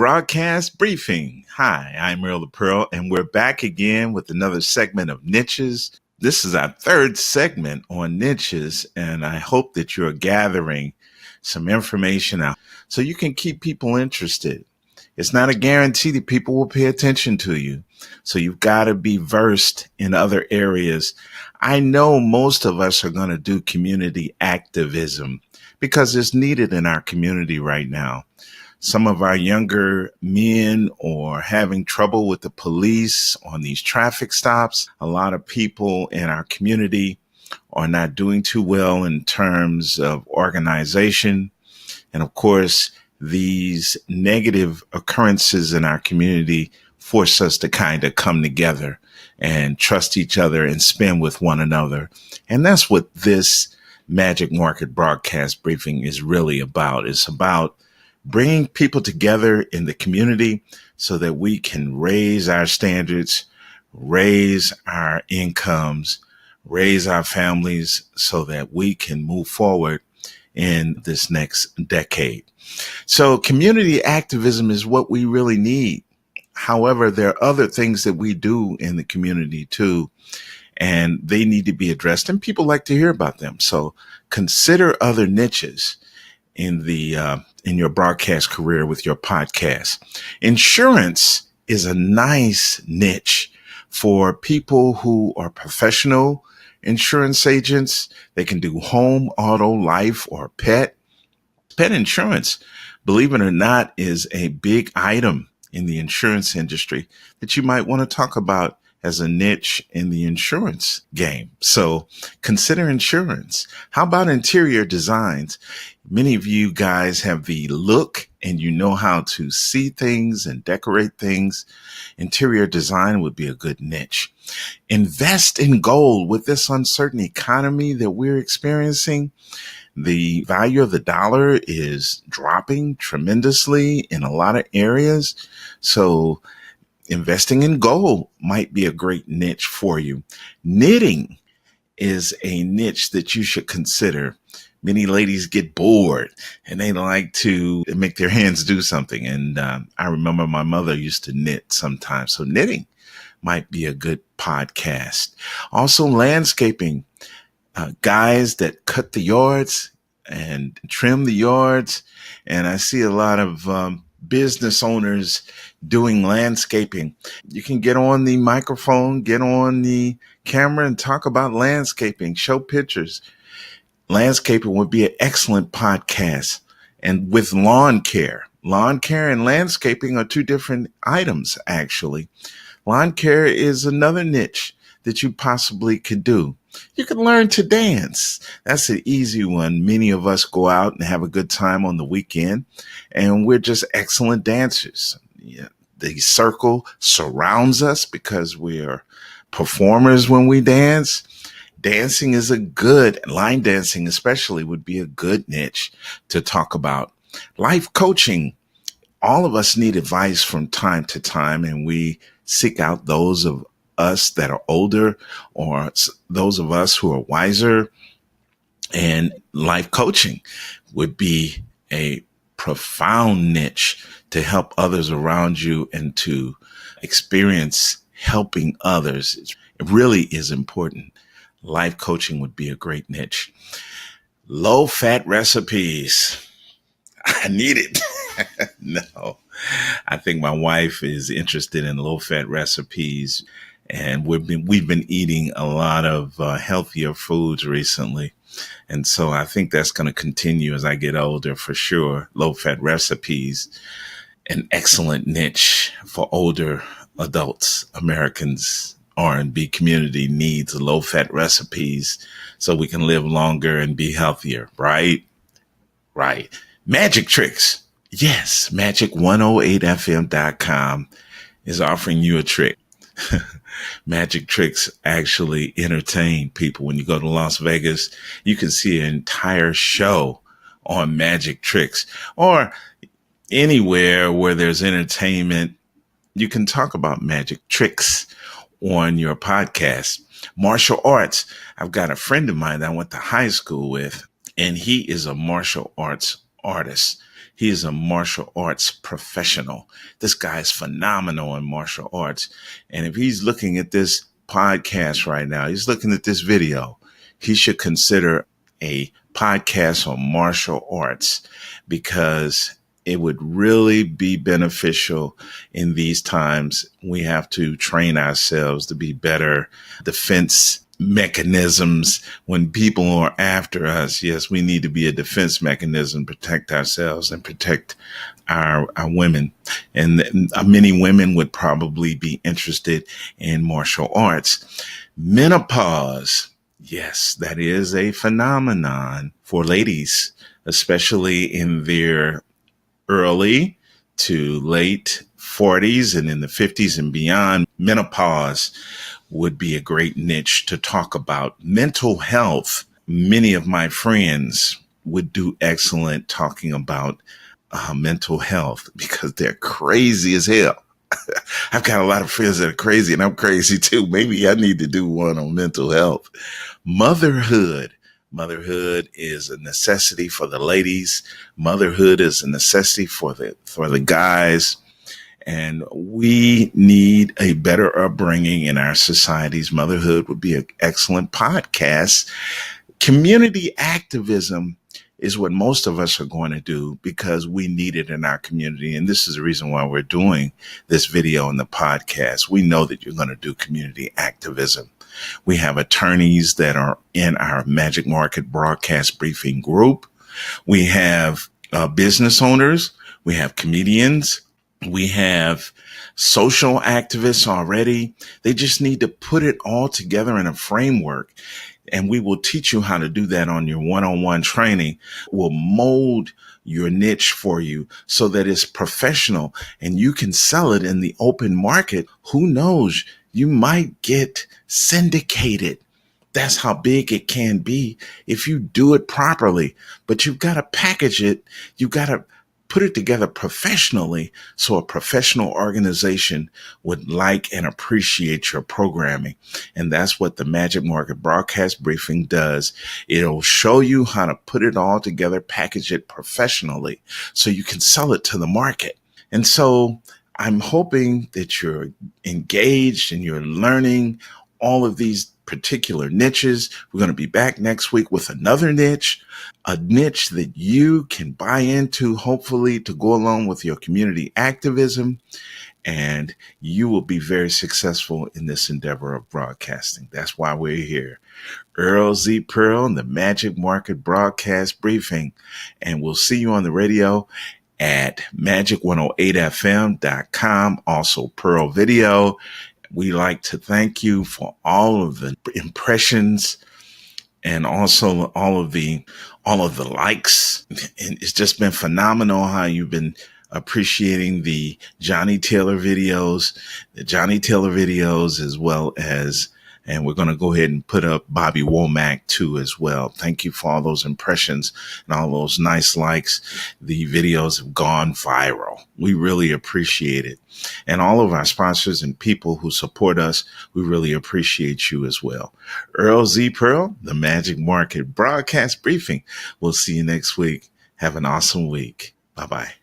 Broadcast Briefing. Hi, I'm Earl the Pearl, and we're back again with another segment of niches. This is our third segment on niches, and I hope that you're gathering some information out so you can keep people interested. It's not a guarantee that people will pay attention to you, so you've got to be versed in other areas. I know most of us are going to do community activism because it's needed in our community right now. Some of our younger men are having trouble with the police on these traffic stops. A lot of people in our community are not doing too well in terms of organization. And of course, these negative occurrences in our community force us to kind of come together and trust each other and spend with one another. And that's what this Magic Market Broadcast Briefing is really about. It's about bringing people together in the community so that we can raise our standards, raise our incomes, raise our families so that we can move forward in this next decade. So community activism is what we really need. However, there are other things that we do in the community too, and they need to be addressed, and people like to hear about them. So consider other niches in your broadcast career with your podcast. Insurance is a nice niche for people who are professional insurance agents. They can do home, auto, life, or pet. Pet insurance, believe it or not, is a big item in the insurance industry that you might want to talk about as a niche in the insurance game. So consider insurance. How about interior designs? Many of you guys have the look and you know how to see things and decorate things. Interior design would be a good niche. Invest in gold. With this uncertain economy that we're experiencing, the value of the dollar is dropping tremendously in a lot of areas. So investing in gold might be a great niche for you. Knitting is a niche that you should consider. Many ladies get bored and they like to make their hands do something. And I remember my mother used to knit sometimes. So knitting might be a good podcast. Also landscaping, guys that cut the yards and trim the yards. And I see a lot of business owners doing landscaping. You can get on the microphone, get on the camera and talk about landscaping, show pictures. Landscaping would be an excellent podcast. And with lawn care and landscaping are two different items, actually. Lawn care is another niche that you possibly could do. You can learn to dance. That's an easy one. Many of us go out and have a good time on the weekend, and we're just excellent dancers. Yeah, the circle surrounds us because we are performers when we dance. Dancing is line dancing especially would be a good niche to talk about. Life coaching. All of us need advice from time to time, and we seek out those of us that are older or those of us who are wiser. And life coaching would be a profound niche to help others around you and to experience helping others. It really is important. Life coaching would be a great niche. Low fat recipes. I need it. No, I think my wife is interested in low fat recipes, and we've been eating a lot of healthier foods recently. And so I think that's going to continue as I get older for sure. Low fat recipes, an excellent niche for older adults. Americans R&B community needs low fat recipes so we can live longer and be healthier, right? Right. Magic tricks. Yes, magic108fm.com is offering you a trick. Magic tricks actually entertain people. When you go to Las Vegas, you can see an entire show on magic tricks, or anywhere where there's entertainment, you can talk about magic tricks on your podcast. Martial arts. I've got a friend of mine that I went to high school with, and he is a martial arts artist. He is a martial arts professional. This guy is phenomenal in martial arts. And if he's looking at this podcast right now, he's looking at this video, he should consider a podcast on martial arts because it would really be beneficial in these times. We have to train ourselves to be better defense mechanisms when people are after us. Yes, we need to be a defense mechanism, protect ourselves and protect our women. And many women would probably be interested in martial arts. Menopause. Yes, that is a phenomenon for ladies, especially in their early to late 40s and in the 50s and beyond. Menopause would be a great niche to talk about. Mental health. Many of my friends would do excellent talking about mental health because they're crazy as hell. I've got a lot of friends that are crazy and I'm crazy too. Maybe I need to do one on mental health. Motherhood. Motherhood is a necessity for the ladies. Motherhood is a necessity for the guys. And we need a better upbringing in our societies. Motherhood would be an excellent podcast. Community activism is what most of us are going to do because we need it in our community. And this is the reason why we're doing this video and the podcast. We know that you're going to do community activism. We have attorneys that are in our Magic Market broadcast briefing group. We have business owners. We have comedians. We have social activists already. They just need to put it all together in a framework. And we will teach you how to do that on your one-on-one training. We'll mold your niche for you so that it's professional and you can sell it in the open market. Who knows? You might get syndicated. That's how big it can be if you do it properly. But you've got to package it. You've got to put it together professionally so a professional organization would like and appreciate your programming. And that's what the Magic Market Broadcast Briefing does. It'll show you how to put it all together, package it professionally so you can sell it to the market. And so I'm hoping that you're engaged and you're learning all of these particular niches. We're going to be back next week with another niche, a niche that you can buy into, hopefully to go along with your community activism, and you will be very successful in this endeavor of broadcasting. That's why we're here. Earl Z. Pearl and the Magic Market Broadcast Briefing, and we'll see you on the radio at magic108fm.com, also Pearl Video. We like to thank you for all of the impressions and also all of the likes. And it's just been phenomenal how you've been appreciating the Johnny Taylor videos, as well as, and we're going to go ahead and put up Bobby Womack too as well. Thank you for all those impressions and all those nice likes. The videos have gone viral. We really appreciate it. And all of our sponsors and people who support us, we really appreciate you as well. Earl Z. Pearl, the Magic Market Broadcast Briefing. We'll see you next week. Have an awesome week. Bye-bye.